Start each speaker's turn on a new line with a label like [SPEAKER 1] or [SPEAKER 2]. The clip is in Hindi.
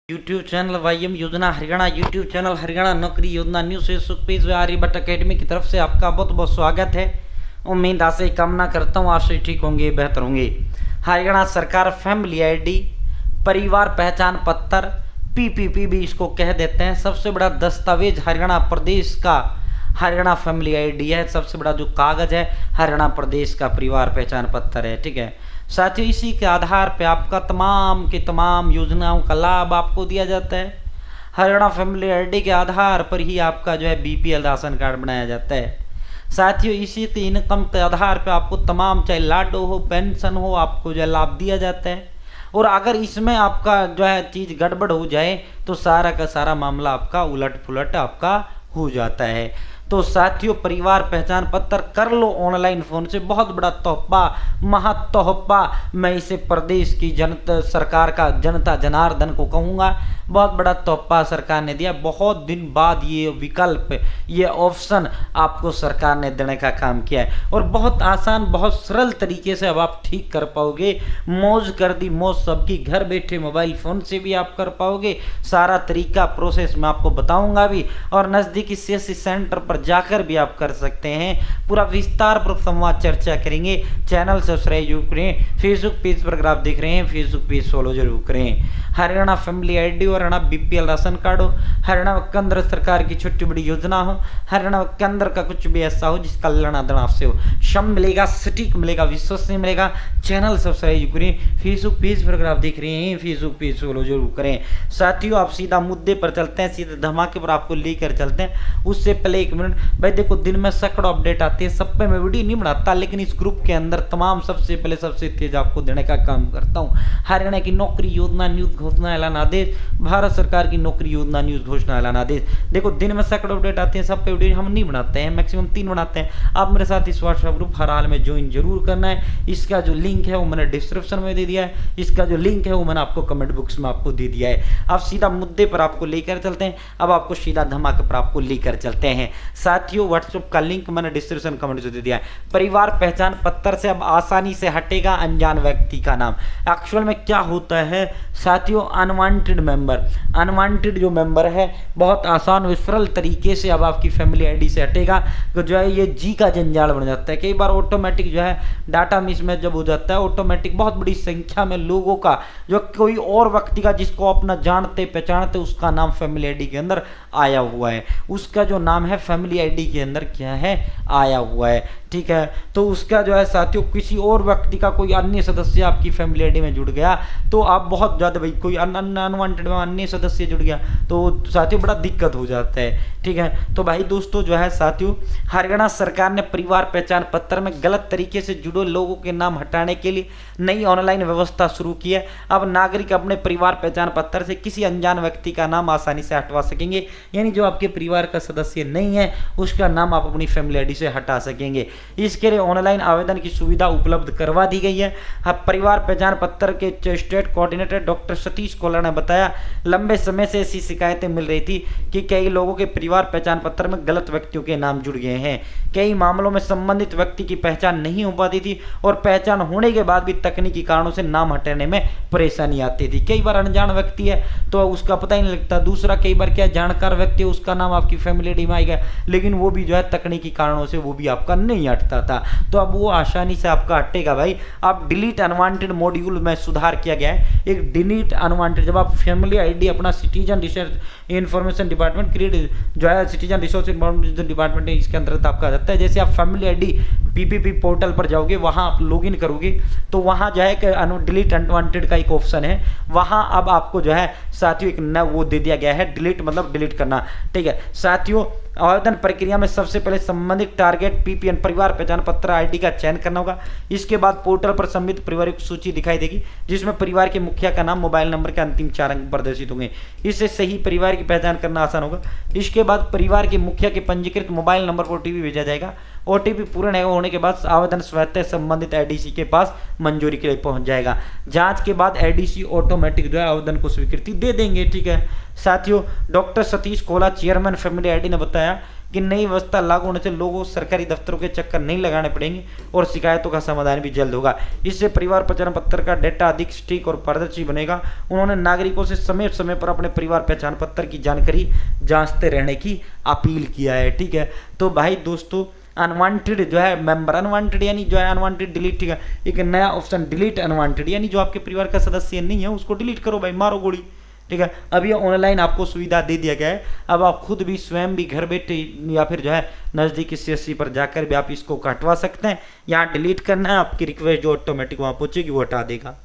[SPEAKER 1] यूट्यूब चैनल वाईएम योजना हरियाणा, यूट्यूब चैनल हरियाणा नौकरी योजना न्यूज फेसबुक पेज व आर्यभट्ट अकेडमी की तरफ से आपका बहुत बहुत स्वागत है। उम्मीद आशा कामना करता हूँ आप सभी ठीक होंगे, बेहतर होंगे। हरियाणा सरकार फैमिली आईडी, परिवार पहचान पत्र, पीपीपी भी इसको कह देते हैं, सबसे बड़ा दस्तावेज हरियाणा प्रदेश का हरियाणा फैमिली आईडी है। सबसे बड़ा जो कागज है हरियाणा प्रदेश का परिवार पहचान पत्र है। ठीक है साथियों, इसी के आधार पे आपका तमाम की तमाम योजनाओं का लाभ आपको दिया जाता है। हरियाणा फैमिली आईडी के आधार पर ही आपका जो है बीपीएल राशन कार्ड बनाया जाता है। साथियों, इसी के इनकम के आधार पे आपको तमाम, चाहे लाडो हो पेंशन हो, आपको जो है लाभ दिया जाता है। और अगर इसमें आपका जो है चीज़ गड़बड़ हो जाए तो सारा का सारा मामला आपका उलट पुलट आपका हो जाता है। तो साथियों, परिवार पहचान पत्र कर लो ऑनलाइन फ़ोन से, बहुत बड़ा तोहफा, महा तोहफा मैं इसे प्रदेश की जनता, सरकार का जनता जनार्दन को कहूँगा, बहुत बड़ा तोहफा सरकार ने दिया। बहुत दिन बाद ये विकल्प, ये ऑप्शन आपको सरकार ने देने का काम किया है और बहुत आसान, बहुत सरल तरीके से अब आप ठीक कर पाओगे। मौज कर दी मौज सबकी, घर बैठे मोबाइल फ़ोन से भी आप कर पाओगे। सारा तरीका प्रोसेस मैं आपको बताऊंगा भी, और नज़दीकी सीएससी सेंटर पर जाकर भी आप कर सकते हैं। पूरा विस्तार पर संवाद चर्चा करेंगे। चैनल सब्सक्राइब जरूर करें, फेसबुक पेज पर अगर आप देख रहे हैं फेसबुक पेज फॉलो जरूर करें। हरियाणा फैमिली आईडी और हरियाणा बीपीएल राशन कार्ड हो, हरियाणा केंद्र सरकार की छोटी बड़ी योजना हो, हरियाणा केंद्र का कुछ भी ऐसा हो जिसका लेना देना आपसे हो, शम मिलेगा, सटीक मिलेगा, विश्वसनीय मिलेगा। चैनल सब्सक्राइब करें, फेसबुक पेज पर अगर आप देख रहे हैं फेसबुक पेज फॉलो जरूर करें। साथियों, आप सीधा मुद्दे पर चलते हैं, सीधे धमाके पर आपको लेकर चलते हैं। उससे पहले एक मिनट भाई, देखो दिन में सैकड़ों अपडेट आते हैं, सब पे मैं वीडियो नहीं बनाता, लेकिन इस ग्रुप के अंदर तमाम सबसे पहले सबसे तेज आपको देने का काम करता हूँ। हरियाणा की नौकरी योजना न्यूज घोषणा ऐलान आदेश, भारत सरकार की नौकरी योजना न्यूज घोषणा ऐलान आदेश। देखो दिन में सैकड़ों अपडेट आते हैं, सब पे वीडियो हम नहीं बनाते हैं, मैक्सिमम 3 बनाते हैं। आप मेरे साथ इस व्हाट्सएप ग्रुप हर हाल में ज्वाइन जरूर करना है। इसका जो लिंक है वो मैंने डिस्क्रिप्शन में दे दिया है, इसका जो लिंक है वो मैंने आपको कमेंट बॉक्स में आपको दे दिया है। अब सीधा मुद्दे पर आपको लेकर चलते हैं, अब आपको सीधा धमाके पर आपको लेकर चलते हैं। साथियों, व्हाट्सएप का लिंक मैंने डिस्क्रिप्शन कमेंट में दे दिया है। परिवार पहचान पत्र से अब आसानी से हटेगा अनजान व्यक्ति का नाम। एक्चुअल में क्या होता है साथियों, अनवांटेड मेंबर, अनवांटेड जो मेंबर है बहुत आसान और सरल तरीके से अब आपकी फैमिली आईडी से हटेगा। तो जो है ये जी का जंजाल बन जाता है। कई बार ऑटोमेटिक जो है डाटा मिसमैच जब हो जाता है, ऑटोमेटिक बहुत बड़ी संख्या में लोगों का, जो कोई और व्यक्ति का जिसको अपना जानते पहचानते, उसका नाम फैमिली आईडी के अंदर आया हुआ है, उसका जो नाम है फैमिली आईडी के अंदर क्या है आया हुआ है। ठीक है, तो उसका जो है साथियों किसी और व्यक्ति का कोई अन्य सदस्य आपकी फैमिली आईडी में जुड़ गया तो आप बहुत ज़्यादा, भाई कोई अनवांटेड में अन्य सदस्य जुड़ गया तो साथियों बड़ा दिक्कत हो जाता है। ठीक है, तो भाई दोस्तों जो है साथियों, हरियाणा सरकार ने परिवार पहचान पत्र में गलत तरीके से जुड़े लोगों के नाम हटाने के लिए नई ऑनलाइन व्यवस्था शुरू की है। अब नागरिक अपने परिवार पहचान पत्र से किसी अनजान व्यक्ति का नाम आसानी से हटवा सकेंगे, यानी जो आपके परिवार का सदस्य नहीं है उसका नाम आप अपनी फैमिली आईडी से हटा सकेंगे। इसके लिए ऑनलाइन आवेदन की सुविधा उपलब्ध करवा दी गई है। परिवार पहचान पत्र के state coordinator doctor Satish Cola ने बताया, लंबे समय से ऐसी शिकायतें मिल रही थी कि कई लोगों के परिवार पहचान पत्र में गलत व्यक्तियों के नाम जुड़ गए हैं। कई मामलों में संबंधित व्यक्ति की पहचान नहीं हो पाती थी और पहचान होने के बाद भी तकनीकी कारणों से नाम हटाने में परेशानी आती थी। कई बार अनजान व्यक्ति है तो उसका पता ही नहीं लगता। दूसरा, कई बार क्या जानकार व्यक्ति है, उसका नाम आपकी फैमिली आईडी में आएगा, लेकिन वो भी जो है तकनीकी कारणों से वो भी आपका नहीं हटता था। तो अब वो आसानी से आपका हटेगा भाई। अब डिलीट अनवांटेड मॉड्यूल में सुधार किया गया है। एक डिलीट अनवांटेड, जब आप फैमिली आईडी अपना citizen research information department create जो है सिटीजन रिसोर्स डिपार्टमेंट इसके अंतर्गत आपका आ जाता है। जैसे आप फैमिली आईडी पीपीपी पोर्टल पर जाओगे, वहाँ आप लॉगिन करोगे तो वहाँ जो है डिलीट अनवांटेड का एक ऑप्शन है, वहाँ अब आपको जो है साथियों एक नया वो दे दिया गया है, डिलीट मतलब डिलीट करना। ठीक है साथियों, आवेदन प्रक्रिया में सबसे पहले संबंधित टारगेट पीपीएन परिवार पहचान पत्र आईडी का चयन करना होगा। इसके बाद पोर्टल पर सम्मिलित परिवार की सूची दिखाई देगी जिसमें परिवार के मुखिया का नाम, मोबाइल नंबर के अंतिम 4 अंक प्रदर्शित होंगे। इससे सही परिवार की पहचान करना आसान होगा। इसके बाद परिवार के मुखिया के पंजीकृत मोबाइल नंबर पर ओटीपी भेजा जाएगा ओटीपी पूर्ण होने के बाद आवेदन स्वतः संबंधित एडीसी के पास मंजूरी के लिए पहुंच जाएगा। जांच के बाद एडीसी ऑटोमेटिक जो है आवेदन को स्वीकृति दे देंगे। ठीक है साथियों, doctor Satish Cola chairman family ID ने बताया कि नई व्यवस्था लागू होने से लोगों को सरकारी दफ्तरों के चक्कर नहीं लगाने पड़ेंगे और शिकायतों का समाधान भी जल्द होगा। इससे परिवार पहचान पत्र का डेटा अधिक सटीक और पारदर्शी बनेगा। उन्होंने नागरिकों से समय समय पर अपने परिवार पहचान पत्र की जानकारी जांचते रहने की अपील किया है। ठीक है, तो भाई दोस्तों अनवांटेड जो है मेंबर, अनवांटेड यानी जो है अनवांटेड डिलीट, ठीक है, एक नया ऑप्शन डिलीट अनवांटेड, यानी जो आपके परिवार का सदस्य नहीं है उसको डिलीट करो भाई, मारो गोली। ठीक है, अब ये ऑनलाइन आपको सुविधा दे दिया गया है। अब आप खुद भी स्वयं भी घर बैठे या फिर जो है नज़दीकी CSC पर जाकर भी आप इसको हटवा सकते हैं। यहाँ डिलीट करना है, आपकी रिक्वेस्ट जो ऑटोमेटिक वहाँ पहुँचेगी वो हटा देगा।